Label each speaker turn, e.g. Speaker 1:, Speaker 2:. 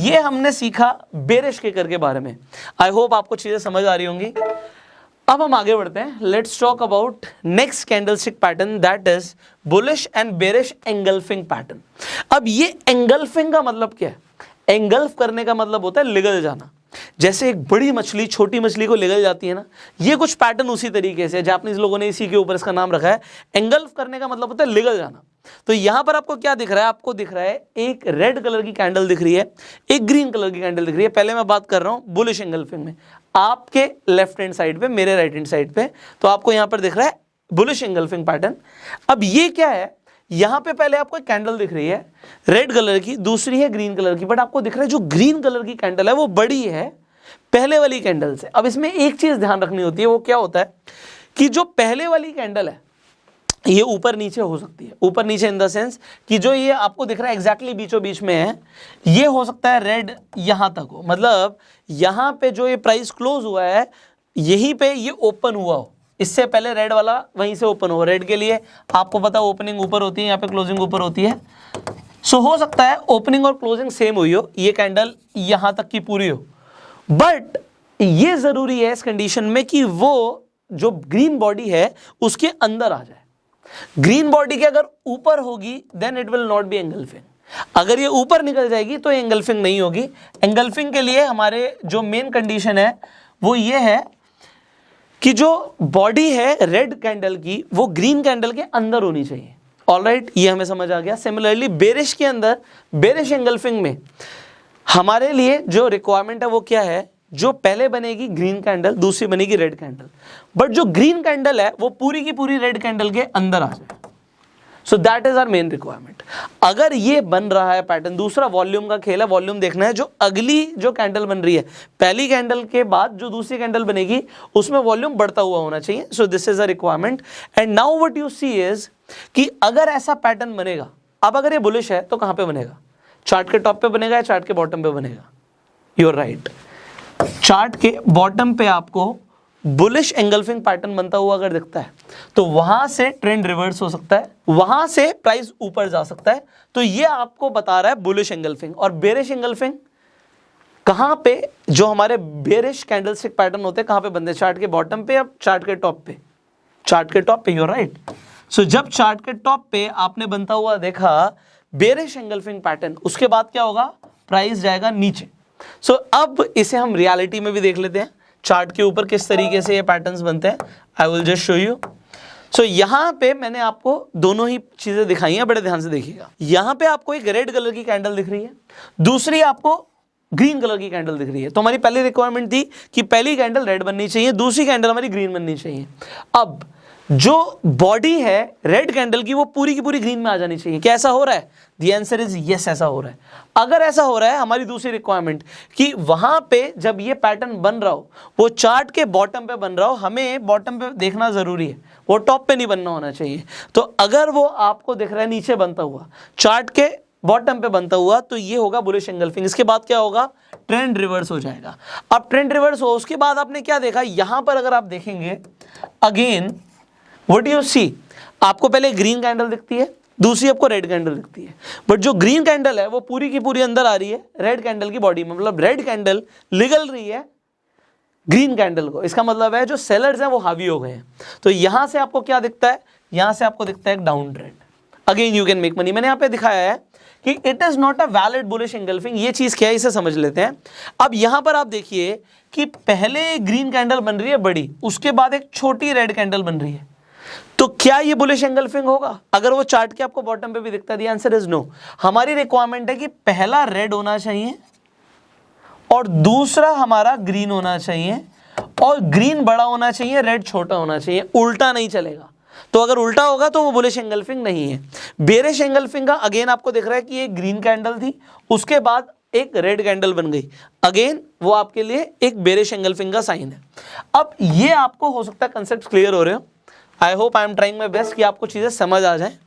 Speaker 1: ये हमने सीखा बेरिश केकर के बारे में। आई होप आपको चीजें समझ आ रही होंगी। अब हम आगे बढ़ते हैं। Let's talk about next candlestick pattern, that is bullish and bearish engulfing pattern. अब ये एंगल्फिंग का मतलब क्या है? एंगल्फ करने का मतलब होता है लिगल जाना। जैसे एक बड़ी मछली छोटी मछली को लिगल जाती है ना, ये कुछ पैटर्न उसी तरीके से, जापानीज लोगों ने इसी के ऊपर इसका नाम रखा है। एंगल्फ करने का मतलब होता है लिगल जाना। तो यहां पर आपको क्या दिख रहा है? आपको दिख रहा है एक रेड कलर की कैंडल दिख रही है, एक ग्रीन कलर की कैंडल दिख रही है। पहले मैं बात कर रहा हूं बुलिश एंगल्फिंग में, आपके लेफ्ट हैंड साइड पे, मेरे राइट हैंड साइड पे। तो आपको यहां पर दिख रहा है बुलिश एंगल्फिंग पैटर्न। अब ये क्या है? यहां पे पहले आपको एक कैंडल दिख रही है रेड कलर की, दूसरी है ग्रीन कलर की, बट आपको दिख रहा है जो ग्रीन कलर की कैंडल है वो बड़ी है पहले वाली कैंडल से। अब इसमें एक चीज ध्यान रखनी होती है, वो क्या होता है कि जो पहले वाली कैंडल है ये ऊपर नीचे हो सकती है। ऊपर नीचे इन द सेंस कि जो ये आपको दिख रहा है एग्जैक्टली बीचों बीच में है, ये हो सकता है रेड यहां तक हो, मतलब यहां पे जो ये प्राइस क्लोज हुआ है यहीं पे ये ओपन हुआ हो, इससे पहले रेड वाला वहीं से ओपन हो। रेड के लिए आपको पता ओपनिंग ऊपर होती है, यहाँ पे क्लोजिंग ऊपर होती है। सो हो सकता है ओपनिंग और क्लोजिंग सेम हुई हो, ये कैंडल यहां तक की पूरी हो, बट ये जरूरी है इस कंडीशन में कि वो जो ग्रीन बॉडी है उसके अंदर आ जाए। ग्रीन बॉडी के अगर ऊपर होगी then it will not be engulfing. अगर ये ऊपर निकल जाएगी तो एंगल्फिंग नहीं होगी। एंगल्फिंग के लिए हमारे जो मेन कंडीशन है वो ये है कि जो बॉडी है रेड कैंडल की वो ग्रीन कैंडल के अंदर होनी चाहिए। ऑलराइट, ये हमें समझ आ गया। सिमिलरली बेरिश के अंदर, बेरिश एंगल्फिंग में हमारे लिए जो रिक्वायरमेंट है वो क्या है? जो पहले बनेगी ग्रीन कैंडल, दूसरी बनेगी रेड कैंडल, बट जो ग्रीन कैंडल है वो पूरी की पूरी रेड कैंडल के अंदर आ जाए। So that is our main requirement. अगर ये बन रहा है पैटर्न, दूसरा वॉल्यूम का खेल है, वॉल्यूम देखना है। जो अगली जो कैंडल बन रही है, पहली कैंडल के बाद जो दूसरी कैंडल बनेगी उसमें वॉल्यूम बढ़ता हुआ होना चाहिए। So this is a requirement. And now what you see is कि अगर ऐसा पैटर्न बनेगा, अब अगर ये बुलिश है तो कहां पे बनेगा? चार्ट के टॉप पे बनेगा या चार्ट के बॉटम पे बनेगा? यू आर राइट, चार्ट के बॉटम पे आपको बुलिश एंगल्फिंग पैटर्न बनता हुआ अगर दिखता है तो वहां से ट्रेंड रिवर्स हो सकता है, वहां से प्राइस ऊपर जा सकता है। तो ये आपको बता रहा है बुलिश एंगल्फिंग। और बेरिश एंगल्फिंग कहां पे, जो हमारे बेरिश कैंडलस्टिक पैटर्न होते हैं कहां पे बनते हैं? चार्ट के बॉटम पे या चार्ट के टॉप पे? चार्ट के टॉप पे। You are right. सो जब चार्ट के टॉप पे आपने बनता हुआ देखा बेरिश एंगल्फिंग पैटर्न, उसके बाद क्या होगा? प्राइस जाएगा नीचे। सो अब इसे हम रियलिटी में भी देख लेते हैं, चार्ट के ऊपर किस तरीके से ये पैटर्न्स बनते हैं। I will just show you. So यहां पे मैंने आपको दोनों ही चीजें दिखाई हैं, बड़े ध्यान से देखिएगा। यहां पे आपको एक रेड कलर की कैंडल दिख रही है, दूसरी आपको ग्रीन कलर की कैंडल दिख रही है। तो हमारी पहली रिक्वायरमेंट थी कि पहली कैंडल रेड बननी चाहिए, दूसरी कैंडल हमारी ग्रीन बननी चाहिए। अब जो बॉडी है रेड कैंडल की वो पूरी की पूरी ग्रीन में आ जानी चाहिए। क्या ऐसा हो रहा है? द आंसर इज यस, ऐसा हो रहा है। अगर ऐसा हो रहा है, हमारी दूसरी रिक्वायरमेंट कि वहां पे जब ये पैटर्न बन रहा हो वो चार्ट के बॉटम पे बन रहा हो, हमें बॉटम पे देखना जरूरी है, वो टॉप पे नहीं बनना होना चाहिए। तो अगर वो आपको दिख रहा है नीचे बनता हुआ, चार्ट के बॉटम पे बनता हुआ, तो ये होगा बुलिश एंगल्फिंग। इसके बाद क्या होगा? ट्रेंड रिवर्स हो जाएगा। अब ट्रेंड रिवर्स हो, उसके बाद आपने क्या देखा? यहां पर अगर आप देखेंगे अगेन व्हाट यू सी, आपको पहले ग्रीन कैंडल दिखती है, दूसरी आपको रेड कैंडल दिखती है, बट जो ग्रीन कैंडल है वो पूरी की पूरी अंदर आ रही है रेड कैंडल की बॉडी में। मतलब रेड कैंडल लिगल रही है ग्रीन कैंडल को। इसका मतलब है जो सेलर्स हैं वो हावी हो गए हैं। तो यहां से आपको क्या दिखता है? यहां से आपको दिखता है एक down trend. Again you can make money. मैंने यहां पे दिखाया है कि it is not a valid bullish engulfing. ये चीज क्या है इसे समझ लेते हैं। अब यहां पर आप देखिए कि पहले ग्रीन कैंडल बन रही है बड़ी, उसके बाद एक छोटी रेड कैंडल बन रही है। तो क्या ये बुलिश एंगल्फिंग होगा? अगर वो चार्ट के आपको बॉटम पे भी दिखता है, आंसर इज नो। हमारी रिक्वायरमेंट है कि पहला रेड होना चाहिए और दूसरा हमारा ग्रीन होना चाहिए, और ग्रीन बड़ा होना चाहिए, रेड छोटा होना चाहिए, उल्टा नहीं चलेगा। तो अगर उल्टा होगा तो वो बुलिश एंगल्फिंग नहीं है। बेरिश एंगल्फिंग का अगेन आपको दिख रहा है कि ये ग्रीन कैंडल थी, उसके बाद एक रेड कैंडल बन गई, अगेन वो आपके लिए एक बेरिश एंगल्फिंग का साइन है। अब ये आपको हो सकता है कंसेप्ट क्लियर हो रहे हो। I hope I am trying my best कि आपको चीजें समझ आ जाए।